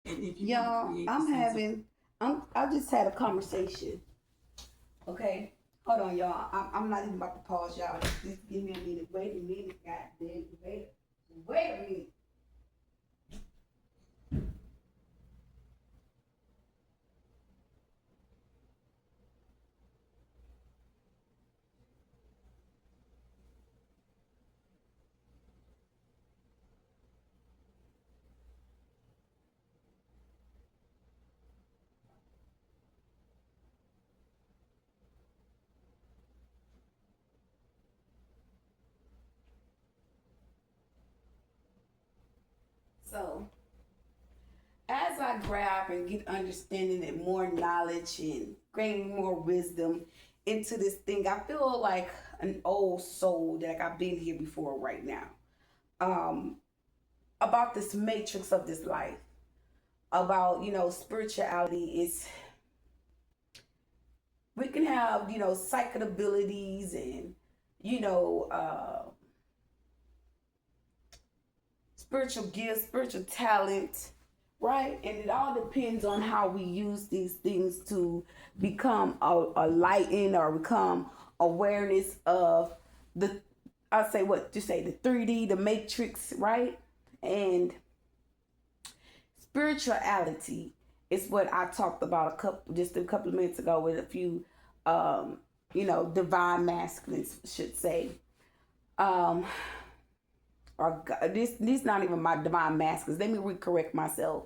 And if you y'all, I just had a conversation. Okay, hold on, y'all. I'm not even about to pause, y'all. Just give me a minute. Wait a minute, goddamn. Wait a minute. So, as I grab and get understanding and more knowledge and gain more wisdom into this thing, I feel like an old soul that like I've been here before right now. Um, about this matrix of this life, about spirituality is we can have psychic abilities and you know uh, spiritual gifts, spiritual talent, right? And it all depends on how we use these things to become a lighten or become awareness of the, I say what you say, the 3D, the matrix, right? And spirituality is what I talked about just a couple of minutes ago with a few divine masculines should say. Um, or these not even my divine masculines. Let me recorrect myself.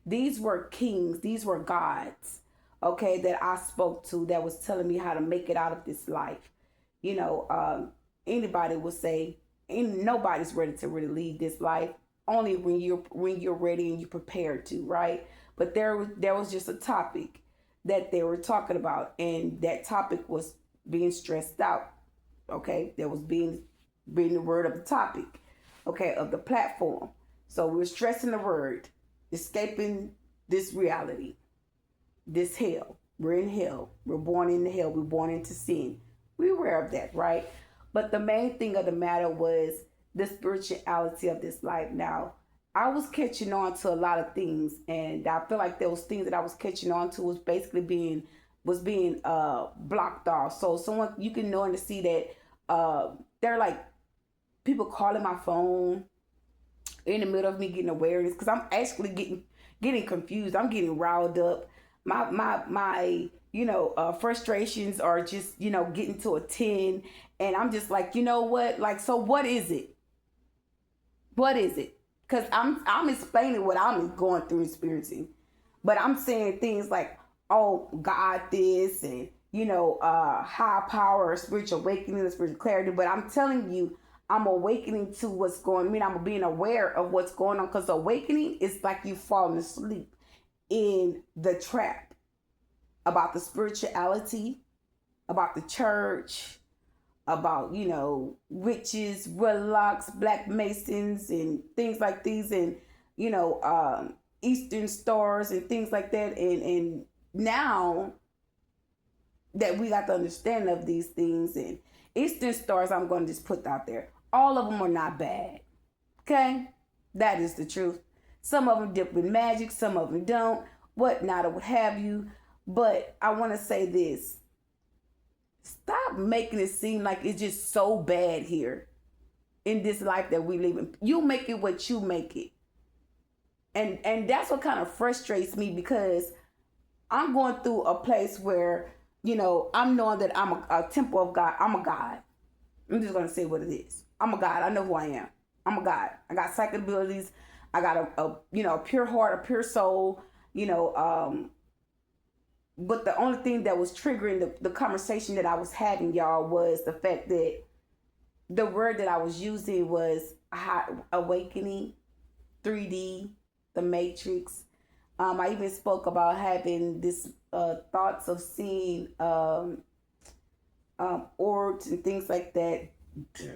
These were kings, these were gods, okay, that I spoke to that was telling me how to make it out of this life. You know, anybody would say, ain't nobody's ready to really leave this life. Only when you're ready and you're prepared to, right? But there was just a topic that they were talking about, and that topic was being stressed out. Okay, that was being the word of the topic, okay, of the platform. So we're stressing the word, escaping this reality, this hell. We're in hell. We're born into hell. We're born into sin. We're aware of that, right? But the main thing of the matter was the spirituality of this life. Now, I was catching on to a lot of things, and I feel like those things that I was catching on to was basically being blocked off. So someone you can know and to see that they're like people calling my phone in the middle of me getting awareness because I'm actually getting confused. I'm getting riled up. My frustrations are just getting to a 10, and I'm just like, you know what? Like, so what is it? What is it? Because I'm explaining what I'm going through experiencing, but I'm saying things like, oh, God, this, and high power, spiritual awakening, spiritual clarity. But I'm telling you, I'm awakening to what's going. I mean, I'm being aware of what's going on because awakening is like you falling asleep in the trap about the spirituality, about the church, about witches, warlocks, black masons, and things like these, and Eastern stars and things like that. And now that we got the understanding of these things, and Eastern stars, I'm going to just put out there, all of them are not bad. Okay, that is the truth. Some of them dip with magic, some of them don't, whatnot, or what have you. But I want to say this: stop making it seem like it's just so bad here in this life that we live in. You make it what you make it. And that's what kind of frustrates me because I'm going through a place where, I'm knowing that I'm a temple of God. I'm a God. I'm just going to say what it is. I'm a God. I know who I am. I'm a God. I got psychic abilities. I got a pure heart, a pure soul, but the only thing that was triggering the conversation that I was having, y'all, was the fact that the word that I was using was awakening, 3D, the matrix. I even spoke about having this thoughts of seeing orbs and things like that. Yeah.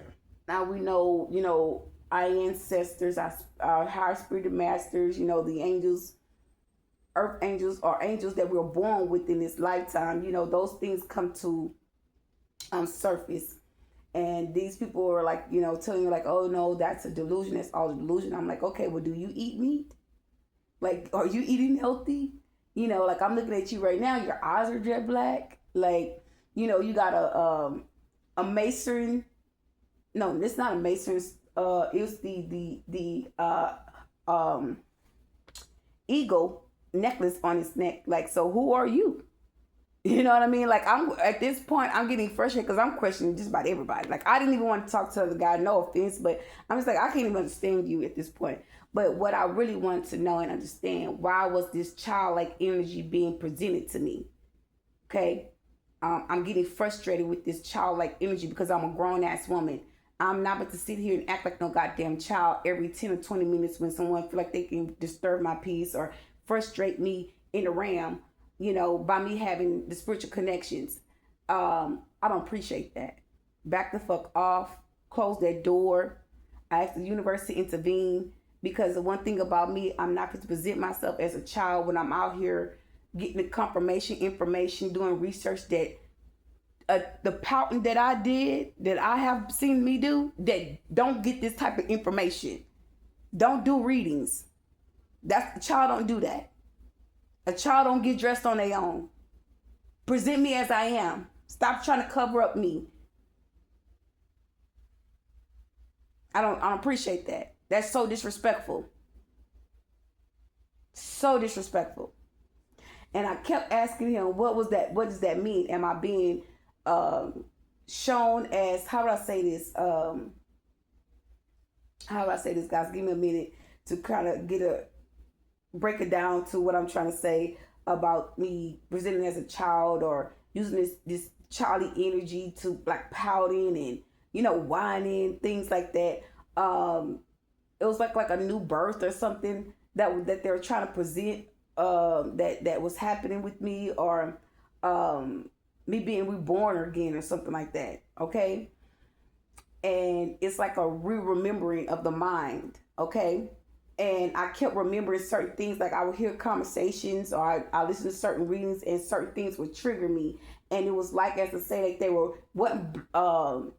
Now we know, our ancestors, our higher spirited masters, the angels, earth angels, or angels that we're born with in this lifetime. Those things come to surface. And these people are like, telling you like, oh no, that's a delusion. That's all a delusion. I'm like, okay, well, do you eat meat? Like, are you eating healthy? You know, like I'm looking at you right now. Your eyes are jet black. Like, you know, you got a mason. No, it's not a mason. It's the eagle necklace on his neck. Like, so who are you? You know what I mean? Like, I'm at this point, I'm getting frustrated because I'm questioning just about everybody. Like, I didn't even want to talk to the guy, no offense, but I'm just like, I can't even understand you at this point. But what I really wanted to know and understand, why was this childlike energy being presented to me? Okay, I'm getting frustrated with this childlike energy because I'm a grown ass woman. I'm not about to sit here and act like no goddamn child every 10 or 20 minutes when someone feel like they can disturb my peace or frustrate me in the ram, you know, by me having the spiritual connections. I don't appreciate that. Back the fuck off. Close that door. I asked the universe to intervene because the one thing about me, I'm not going to present myself as a child when I'm out here getting the confirmation information, doing research that the pouting that I did, that I have seen me do, that don't get this type of information. Don't do readings. That's, a child don't do that. A child don't get dressed on their own. Present me as I am. Stop trying to cover up me. I don't appreciate that. That's so disrespectful. So disrespectful. And I kept asking him, what was that? What does that mean? Am I being shown as, how would I say this? How do I say this, guys? Give me a minute to kind of break it down to what I'm trying to say about me presenting as a child or using this childy energy to like pouting and, you know, whining, things like that. It was like a new birth or something that they were trying to present that was happening with me, or me being reborn again or something like that. Okay. And it's like a re-remembering of the mind. Okay. And I kept remembering certain things, like I would hear conversations or I listen to certain readings and certain things would trigger me. And it was like, as I say, like they were, how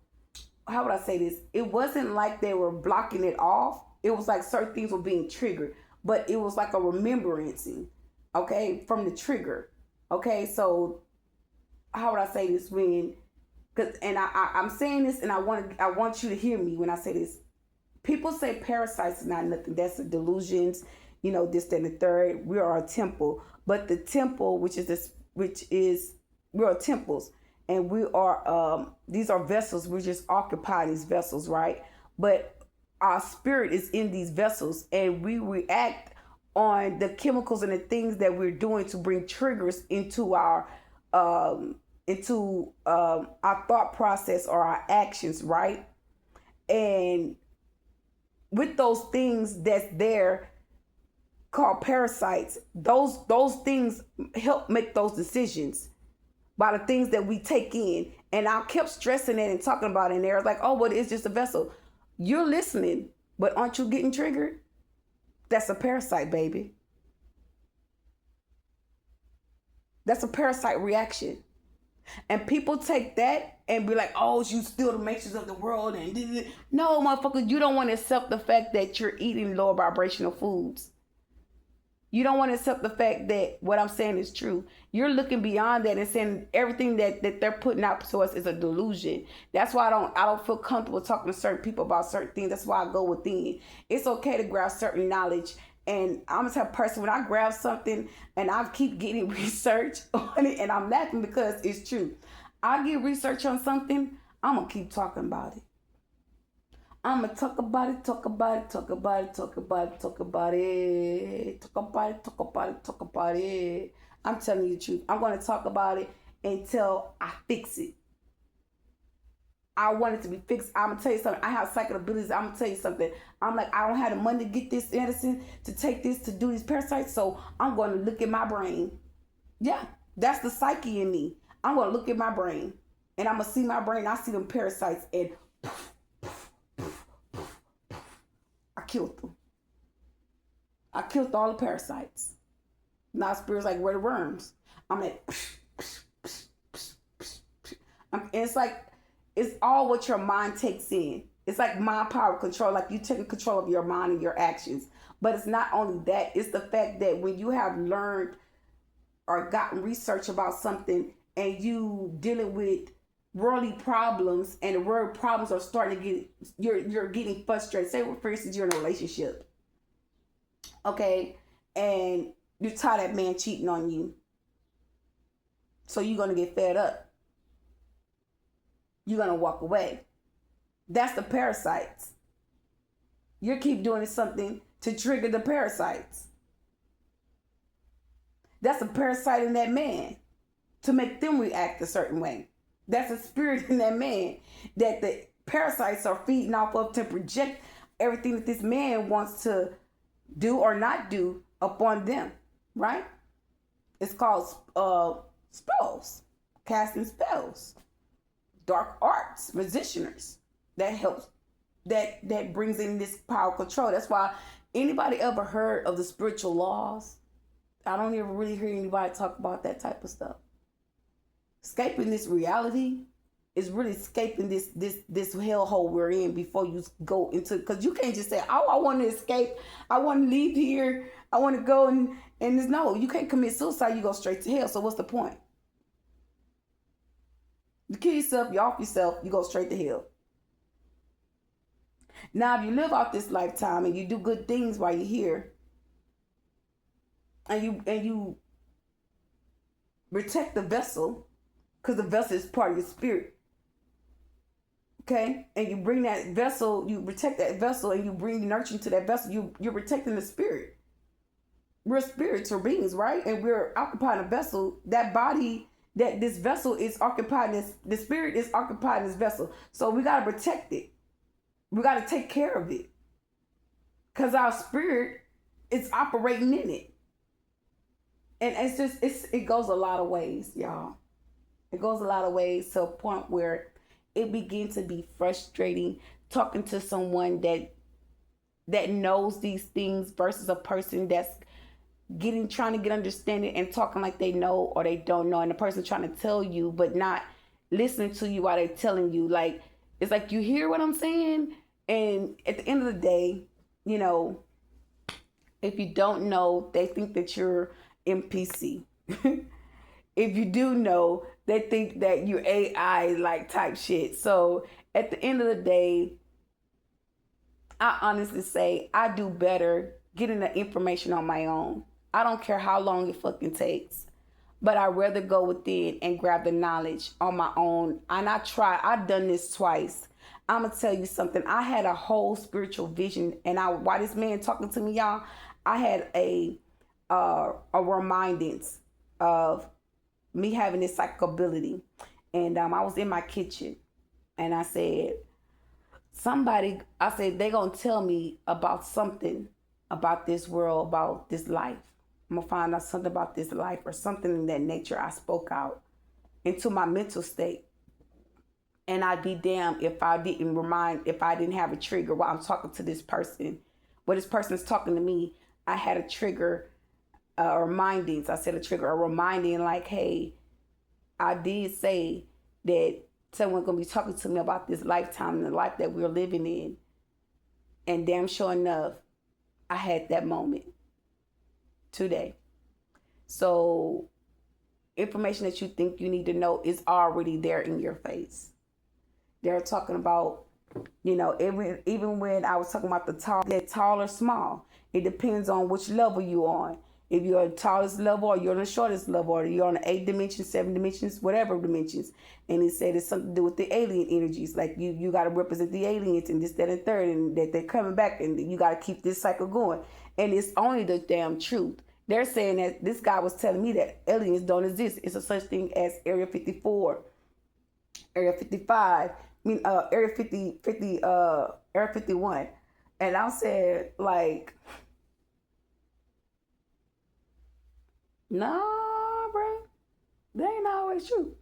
would I say this? It wasn't like they were blocking it off. It was like certain things were being triggered, but it was like a remembrancing, okay, from the trigger. Okay, so how would I say this? I'm saying this, and I want you to hear me when I say this. People say parasites is not nothing. That's the delusions, you know, this, that, and the third. We are a temple, but the temple, we are temples, and we are these are vessels. We just occupy these vessels, right? But our spirit is in these vessels, and we react on the chemicals and the things that we're doing to bring triggers into our thought process or our actions, right? And with those things that's there called parasites, those things help make those decisions by the things that we take in. And I kept stressing it and talking about it in there. Like, oh, well, it's just a vessel. You're listening, but aren't you getting triggered? That's a parasite, baby. That's a parasite reaction. And people take that and be like, oh, you still the matrix of the world. And no, motherfucker, you don't want to accept the fact that you're eating lower vibrational foods. You don't want to accept the fact that what I'm saying is true. You're looking beyond that and saying everything that they're putting out to us is a delusion. That's why I don't feel comfortable talking to certain people about certain things. That's why I go within. It's okay to grab certain knowledge. And I'm the type of person, when I grab something and I keep getting research on it, and I'm laughing because it's true. I get research on something, I'm going to keep talking about it. I'm going to talk about it, talk about it, talk about it, talk about it, talk about it, talk about it, talk about it, talk about it. I'm telling you the truth. I'm going to talk about it until I fix it. I want it to be fixed. I'm going to tell you something. I have psychic abilities. I'm going to tell you something. I'm like, I don't have the money to get this medicine, to take this, to do these parasites. So I'm going to look at my brain. Yeah, that's the psyche in me. I'm going to look at my brain. And I'm going to see my brain. I see them parasites. And I killed them. I killed all the parasites. Now spirit's like, where the worms? I'm like, it's like, it's all what your mind takes in. It's like mind power control, like you taking control of your mind and your actions. But it's not only that, it's the fact that when you have learned or gotten research about something and you dealing with worldly problems, and the world problems are starting to get, you're getting frustrated. Say, for instance, you're in a relationship, okay, and you're tired of that man cheating on you, so you're gonna get fed up. You're gonna walk away. That's the parasites. You keep doing something to trigger the parasites. That's a parasite in that man to make them react a certain way. That's a spirit in that man that the parasites are feeding off of to project everything that this man wants to do or not do upon them, right? It's called spells, casting spells, dark arts, magicianers. That helps, that brings in this power control. That's why anybody ever heard of the spiritual laws? I don't ever really hear anybody talk about that type of stuff. Escaping this reality is really escaping this hellhole we're in before you go into, because you can't just say, oh, I want to escape, I want to leave here, I want to go, and there's no, you can't commit suicide, you go straight to hell. So what's the point? You kill yourself, you off yourself, you go straight to hell. Now, if you live out this lifetime and you do good things while you're here, and you protect the vessel, because the vessel is part of your spirit, okay? And you bring that vessel, you protect that vessel, and you bring nurturing to that vessel. You're protecting the spirit. We're spiritual beings, right? And we're occupying a vessel. That body, that this vessel is occupying this, the spirit is occupying this vessel. So we got to protect it. We got to take care of it, because our spirit is operating in it. And it's just, it goes a lot of ways, y'all. It goes a lot of ways to a point where it begins to be frustrating talking to someone that knows these things versus a person that's trying to get understanding and talking like they know or they don't know, and the person trying to tell you but not listening to you while they're telling you. Like, it's like, you hear what I'm saying? And at the end of the day, you know, if you don't know, they think that you're NPC. If you do know, they think that you're AI like type shit. So at the end of the day, I honestly say I do better getting the information on my own. I don't care how long it fucking takes, but I'd rather go within and grab the knowledge on my own. And I've done this twice. I'm gonna tell you something. I had a whole spiritual vision, and while this man talking to me, y'all, I had a remindance of me having this psychic ability. And I was in my kitchen, and I said, they gonna tell me about something about this world, about this life. I'm gonna find out something about this life or something in that nature. I spoke out into my mental state. And I'd be damned if I didn't have a trigger while I'm talking to this person. When this person's talking to me, I had a trigger, remindings. I said a trigger, a reminding like, hey, I did say that someone's going to be talking to me about this lifetime and the life that we're living in. And damn sure enough, I had that moment today. So information that you think you need to know is already there in your face. They're talking about, you know, even when I was talking about the tall or small, it depends on which level you're on. If you're on the tallest level, or you're on the shortest level, or you're on the 8 dimensions, 7 dimensions, whatever dimensions. And it said it's something to do with the alien energies. Like you got to represent the aliens and this, that, and third, and that they're coming back, and you got to keep this cycle going. And it's only the damn truth. They're saying that this guy was telling me that aliens don't exist. It's a such thing as Area 54, Area 55, Area 51. And I said, like, nah, bro, that ain't always true.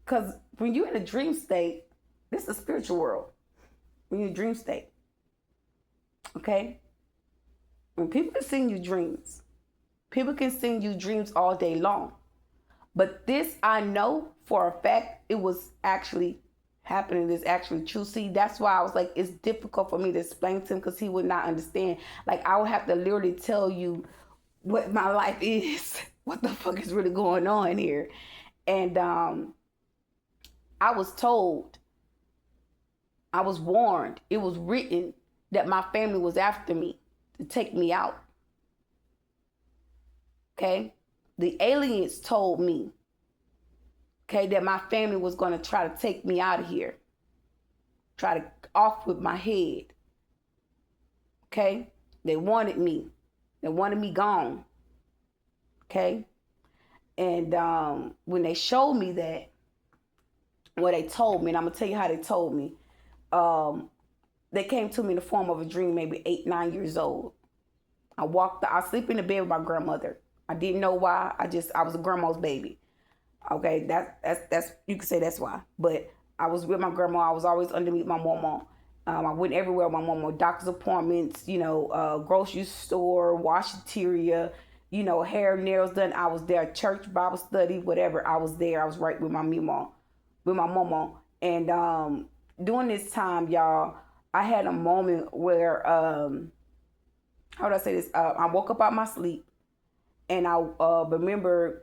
Because when you're in a dream state, this is a spiritual world. When you're in a dream state, okay? When people can sing you dreams, people can sing you dreams all day long. But this, I know for a fact, it was actually happening is actually true. See, that's why I was like, it's difficult for me to explain to him because he would not understand. Like, I would have to literally tell you what my life is, what the fuck is really going on here. And I was told, I was warned, it was written that my family was after me to take me out. Okay? The aliens told me, okay, that my family was going to try to take me out of here. Try to off with my head. Okay? They wanted me. They wanted me gone. Okay? And when they showed me that, what they told me, and I'm going to tell you how they told me. They came to me in the form of a dream, maybe 8, 9 years old. I sleep in the bed with my grandmother. I didn't know why. I was a grandma's baby. Okay, that's you could say that's why. But I was with my grandma. I was always underneath my mama. I went everywhere with my mama, doctor's appointments, grocery store, washateria, hair, nails done. I was there, church, Bible study, whatever. I was there. I was right with my mama. And during this time, y'all, I had a moment where, how would I say this? I woke up out of my sleep, and I remember,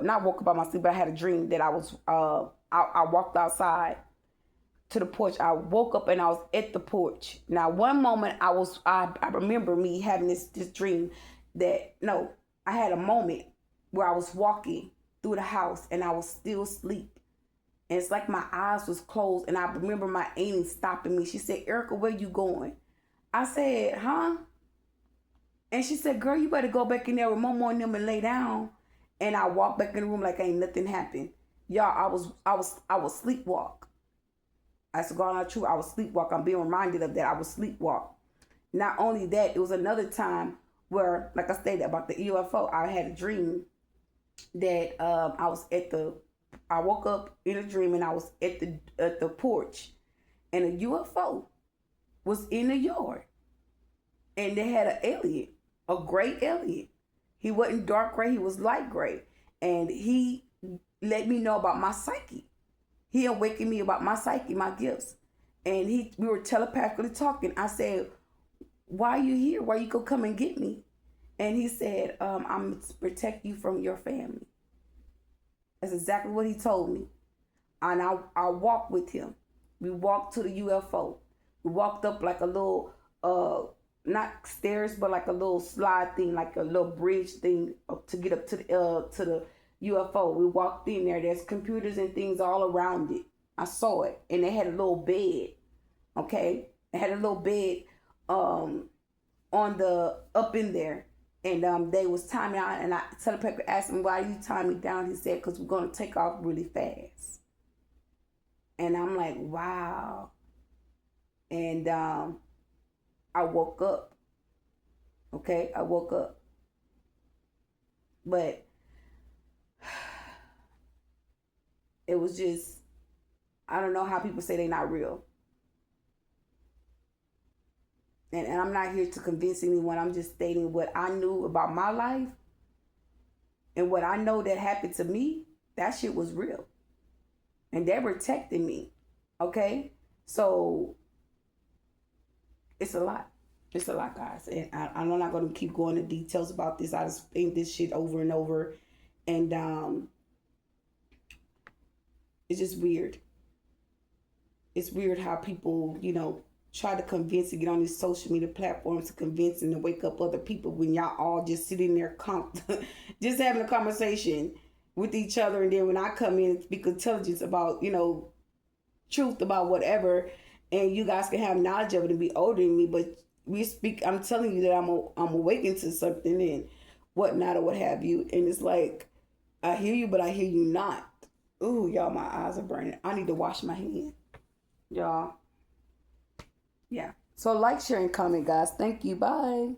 not woke up out of my sleep, but I had a dream that I was, I walked outside to the porch. I woke up and I was at the porch. Now, one moment I remember me having this dream that, no, I had a moment where I was walking through the house and I was still asleep. And it's like my eyes was closed, and I remember my auntie stopping me. She said, "Erica, where you going?" I said, "Huh?" And she said, "Girl, you better go back in there with Mama and them and lay down." And I walked back in the room like ain't nothing happened. Y'all, I was sleepwalk. I said, God, not true. I was sleepwalk. I'm being reminded of that. I was sleepwalk. Not only that, it was another time where, like I stated about the UFO, I had a dream that I woke up in a dream and I was at the porch, and a UFO was in the yard, and they had an alien, a gray alien. He wasn't dark gray, he was light gray, and he let me know about my psyche. He awakened me about my psyche, my gifts, and we were telepathically talking. I said, "Why are you here? Why you gonna come and get me?" And he said, "I'm to protect you from your family." That's exactly what he told me. And I walked with him. We walked to the UFO. We walked up like a little, not stairs, but like a little slide thing, like a little bridge thing to get up to the UFO. We walked in there. There's computers and things all around it. I saw it. And they had a little bed. Okay? They had a little bed up in there. And they was tying me out, and I telepathically asked him, "Why you tying me down?" He said, "Because we're going to take off really fast." And I'm like, wow. And I woke up. Okay, I woke up. But it was just, I don't know how people say they're not real. And I'm not here to convince anyone. I'm just stating what I knew about my life. And what I know that happened to me, that shit was real. And they're protecting me. Okay? So, it's a lot. It's a lot, guys. And I'm not going to keep going into details about this. I just think this shit over and over. And it's just weird. It's weird how people, try to convince and get on these social media platforms to convince and to wake up other people when y'all all just sitting there just having a conversation with each other. And then when I come in and speak intelligence about, truth about whatever, and you guys can have knowledge of it and be older than me, but I'm telling you that I'm awakened to something and whatnot or what have you. And it's like, I hear you, but I hear you not. Ooh, y'all, my eyes are burning. I need to wash my hands. Y'all. Yeah. So like, share, and comment, guys. Thank you. Bye.